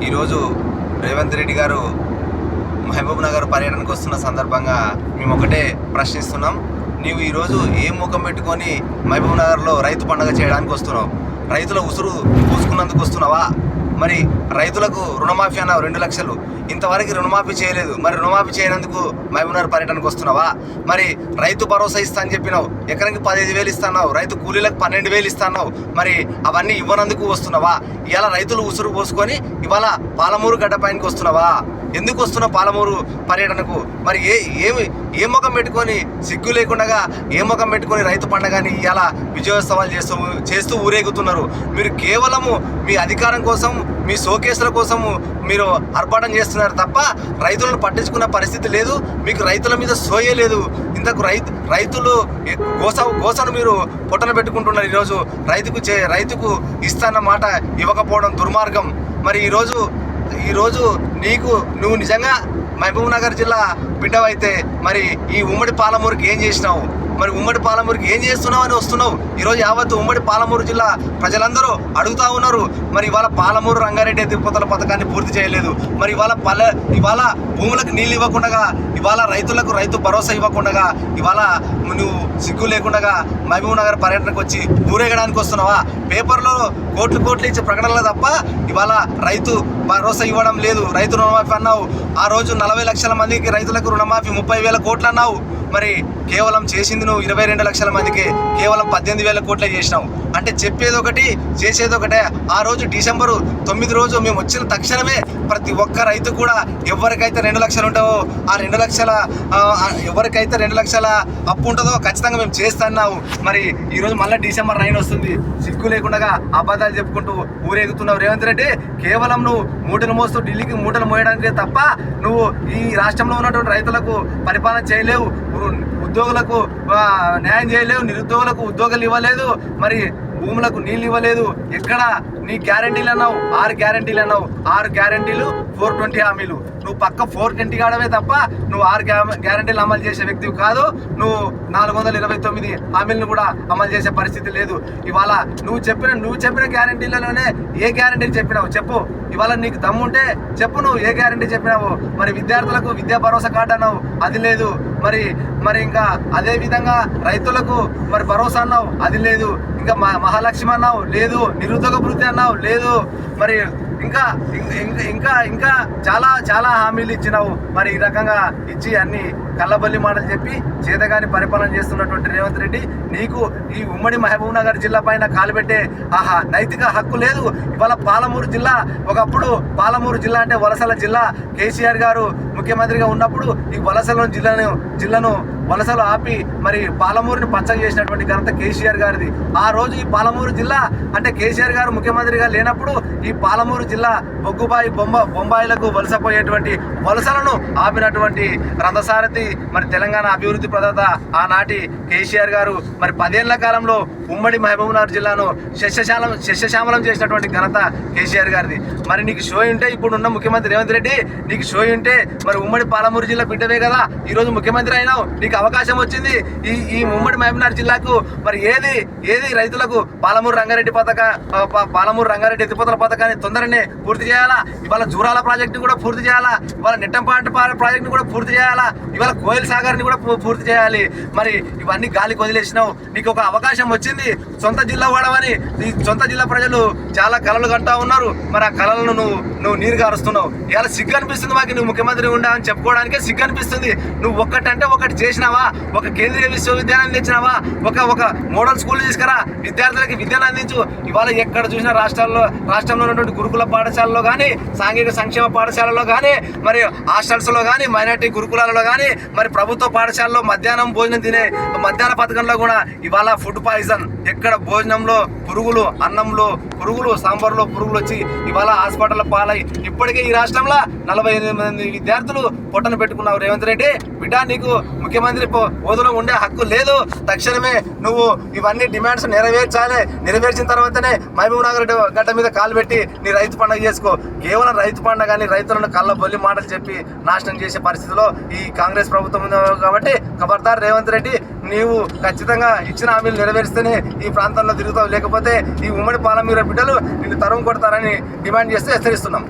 ఈరోజు రేవంత్ రెడ్డి గారు మహబూబ్ నగర్ పర్యటనకు వస్తున్న సందర్భంగా మేము ఒకటే ప్రశ్నిస్తున్నాం. నీవు ఈరోజు ఏం ముఖం పెట్టుకొని మహబూబ్ నగర్లో రైతు పండుగ చేయడానికి వస్తున్నావు? రైతుల ఉసురు పూసుకున్నందుకు వస్తున్నావా? మరి రైతులకు రుణమాఫీ అన్నావు 2 లక్షలు, ఇంతవరకు రుణమాఫీ చేయలేదు. మరి రుణమాఫీ చేయనందుకు మహబూబ్నగర్ పర్యటనకు వస్తున్నావా? మరి రైతు భరోసా ఇస్తా అని చెప్పినావు, ఎకరానికి 15,000 ఇస్తున్నావు, రైతు కూలీలకు 12,000 ఇస్తున్నావు. మరి అవన్నీ ఇవ్వనందుకు వస్తున్నావా? ఇవాళ రైతులు ఉసురు పోసుకొని ఇవాళ పాలమూరు గడ్డపైనకి వస్తున్నావా? ఎందుకు వస్తున్నావు పాలమూరు పర్యటనకు? మరి ఏ ముఖం పెట్టుకొని, సిగ్గు లేకుండా ఏ ముఖం పెట్టుకొని రైతు పండగని ఇవాళ విజయోత్సవాలు చేస్తూ ఊరేగుతున్నారు? మీరు కేవలము మీ అధికారం కోసం, మీ షోకేసుల కోసము మీరు ఆర్భాటం చేస్తున్నారు తప్ప రైతులను పట్టించుకున్న పరిస్థితి లేదు. మీకు రైతుల మీద సోయే లేదు. ఇంతకు రైతులు గోసను మీరు పొట్టన పెట్టుకుంటున్నారు. ఈరోజు రైతుకు ఇస్తాన్న మాట ఇవ్వకపోవడం దుర్మార్గం. మరి ఈరోజు నువ్వు నిజంగా మహబూబ్ నగర్ జిల్లా బిడ్డవైతే మరి ఈ ఉమ్మడి పాలమూరుకి ఏం చేసినావు? మరి ఉమ్మడి పాలమూరుకి ఏం చేస్తున్నావు అని వస్తున్నావు? ఈరోజు యావత్తు ఉమ్మడి పాలమూరు జిల్లా ప్రజలందరూ అడుగుతూ ఉన్నారు. మరి ఇవాళ పాలమూరు రంగారెడ్డి ఎత్తిపోతల పథకాన్ని పూర్తి చేయలేదు. మరి ఇవాళ భూములకు నీళ్ళు ఇవ్వకుండా, ఇవాళ రైతులకు రైతు భరోసా ఇవ్వకుండా, ఇవాళ నువ్వు సిగ్గు లేకుండా మహబూబ్ నగర్ పర్యటనకు వచ్చి ఊరేగడానికి వస్తున్నావా? పేపర్లో కోట్లు ఇచ్చే ప్రకటనలు తప్ప ఇవాళ రైతు భరోసా ఇవ్వడం లేదు. రైతు రుణమాఫీ అన్నావు, ఆ రోజు 40 లక్షల మందికి రైతులకు రుణమాఫీ 30,000 కోట్లు అన్నావు. మరి కేవలం చేసింది నువ్వు 22 లక్షల మందికి కేవలం 18,000 కోట్లే చేసినావు. అంటే చెప్పేది ఒకటి, చేసేది ఒకటే. ఆ రోజు డిసెంబరు 9 రోజు మేము వచ్చిన తక్షణమే ప్రతి ఒక్క రైతు కూడా ఎవరికైతే 2 లక్షలు ఉంటావో ఆ 2 లక్షల ఎవరికైతే 2 లక్షల అప్పు ఉంటుందో ఖచ్చితంగా మేము చేస్తున్నావు. మరి ఈరోజు మళ్ళీ డిసెంబర్ 9 వస్తుంది. సిగ్గు లేకుండా అబద్ధాలు చెప్పుకుంటూ ఊరేగుతున్నావు రేవంత్ రెడ్డి. కేవలం నువ్వు మూటలు మోస్తూ ఢిల్లీకి మూటలు మోయడానికే తప్ప నువ్వు ఈ రాష్ట్రంలో ఉన్నటువంటి రైతులకు పరిపాలన చేయలేవు, ఉద్యోగులకు న్యాయం చేయలేవు, నిరుద్యోగులకు ఉద్యోగాలు ఇవ్వలేదు, మరి భూములకు నీళ్ళు ఇవ్వలేదు. ఎక్కడ నీ గ్యారంటీలు అన్నావు, 6 గ్యారంటీలు అన్నావు. 6 గ్యారంటీలు 420 హామీలు. నువ్వు పక్క 420 కావడమే తప్ప నువ్వు 6 గ్యారంటీలు అమలు చేసే వ్యక్తివి కాదు. నువ్వు 429 హామీలను కూడా అమలు చేసే పరిస్థితి లేదు. ఇవాళ నువ్వు చెప్పిన గ్యారంటీలలోనే ఏ గ్యారంటీలు చెప్పినావు చెప్పు. ఇవాళ నీకు దమ్ముంటే చెప్పు, నువ్వు ఏ గ్యారంటీ చెప్పినావు. మరి విద్యార్థులకు విద్యా భరోసా కార్డు అన్నావు, అది లేదు. మరి ఇంకా అదే విధంగా రైతులకు మరి భరోసా అన్నావు, అది లేదు. ఇంకా మహాలక్ష్మి అన్నావు, లేదు. నిరుద్యోగ వృత్తి అన్నావు, లేదు. మరి ఇంకా ఇంకా ఇంకా చాలా చాలా హామీలు ఇచ్చినావు. మరి ఈ రకంగా ఇచ్చి అన్ని కళ్ళబల్లి మాటలు చెప్పి చేతగాని పరిపాలన చేస్తున్నటువంటి రేవంత్ రెడ్డి, నీకు ఈ ఉమ్మడి మహబూబ్ నగర్ జిల్లా పైన కాలు పెట్టే నైతిక హక్కు లేదు. ఇవాళ పాలమూరు జిల్లా, ఒకప్పుడు పాలమూరు జిల్లా అంటే వలసల జిల్లా. కేసీఆర్ గారు ముఖ్యమంత్రిగా ఉన్నప్పుడు ఈ జిల్లాను వలసలు ఆపి మరి పాలమూరుని పచ్చగా చేసినటువంటి ఘనత కేసీఆర్ గారిది. ఆ రోజు ఈ పాలమూరు జిల్లా అంటే కేసీఆర్ గారు ముఖ్యమంత్రిగా లేనప్పుడు ఈ పాలమూరు జిల్లా బొగ్గుబాయి బొంబాయిలకు వలసపోయేటువంటి వలసలను ఆపినటువంటి రథసారథి మరి తెలంగాణ అభివృద్ధి ప్రదాత ఆనాటి కేసీఆర్ గారు. మరి 10 ఏళ్ల కాలంలో ఉమ్మడి మహబూబ్ నగర్ జిల్లాను శస్యశ్యామలం చేసినటువంటి ఘనత కేసీఆర్ గారిది. మరి నీకు షో ఉంటే, ఇప్పుడు ఉన్న ముఖ్యమంత్రి రేవంత్ రెడ్డి నీకు షో ఉంటే, మరి ఉమ్మడి పాలమూరు జిల్లా బిడ్డవే కదా, ఈరోజు ముఖ్యమంత్రి అయినావు, నీకు అవకాశం వచ్చింది. ఈ ఉమ్మడి మహబూబ్ నగర్ జిల్లాకు మరి ఏది రైతులకు పాలమూరు రంగారెడ్డి ఎత్తిపోతల పథకాన్ని తొందరనే పూర్తి చేయాలా. ఇవాళ జూరాల ప్రాజెక్టు కూడా పూర్తి చేయాలా. ఇవాళ నెట్టంపాటి ప్రాజెక్టుని కూడా పూర్తి చేయాలా. ఇవాళ కోయిల్ సాగర్ని కూడా పూర్తి చేయాలి. మరి ఇవన్నీ గాలికి వదిలేసినావు. నీకు ఒక అవకాశం వచ్చింది, సొంత జిల్లా వాడవని. ఈ సొంత జిల్లా ప్రజలు చాలా కలలు కంటా ఉన్నారు. మరి ఆ కళలను నువ్వు నీరు గారుస్తున్నావు. ఇవాళ సిగ్గు అనిపిస్తుంది మాకు, నువ్వు ముఖ్యమంత్రి ఉండాలని చెప్పుకోవడానికే సిగ్గు అనిపిస్తుంది. నువ్వు ఒక్కటంటే ఒకటి చేసినావా? ఒక కేంద్రీయ విశ్వవిద్యాలయం తెచ్చినావా? ఒక మోడల్ స్కూల్ తీసుకురా, విద్యార్థులకి విద్యను అందించు. ఇవాళ ఎక్కడ చూసినా రాష్ట్రంలో ఉన్నటువంటి గురుకుల పాఠశాలలో కానీ, సాంఘిక సంక్షేమ పాఠశాలలో కానీ, మరి హాస్టల్స్లో కానీ, మైనార్టీ గురుకులాలలో కానీ, మరి ప్రభుత్వ పాఠశాలలో మధ్యాహ్నం భోజనం తినే మధ్యాహ్న పథకంలో కూడా ఇవాళ ఫుడ్ పాయిజన్. ఎక్కడ భోజనంలో పురుగులు, అన్నంలో పురుగులు, సాంబార్లో పురుగులు వచ్చి ఇవాళ హాస్పిటల్ పాలై ఇప్పటికే ఈ రాష్ట్రంలో 48 మంది విద్యార్థులు పొట్టను పెట్టుకున్నావు. రేవంత్ రెడ్డి బిడ్డ, నీకు ముఖ్యమంత్రి హోదాలో ఉండే హక్కు లేదు. తక్షణమే నువ్వు ఇవన్నీ డిమాండ్స్ నెరవేర్చిన తర్వాతనే మహబూబ్ నగర్ గడ్డ మీద కాలు పెట్టి నీ రైతు పండుగ చేసుకో. కేవలం రైతు పండుగ కానీ రైతులను కళ్ళ బొల్లి మాటలు చెప్పి నాశనం చేసే పరిస్థితిలో ఈ కాంగ్రెస్ ప్రభుత్వం ఉంది. కాబట్టి ఖబర్దార్ రేవంత్ రెడ్డి, నీవు ఖచ్చితంగా ఇచ్చిన హామీలు నెరవేరిస్తేనే ఈ ప్రాంతంలో తిరుగుతావు, లేకపోతే ఈ ఉమ్మడి పాలమూరు బిడ్డలు నిన్ను తరుము కొడతారని డిమాండ్ చేస్తూ హెచ్చరిస్తున్నాం.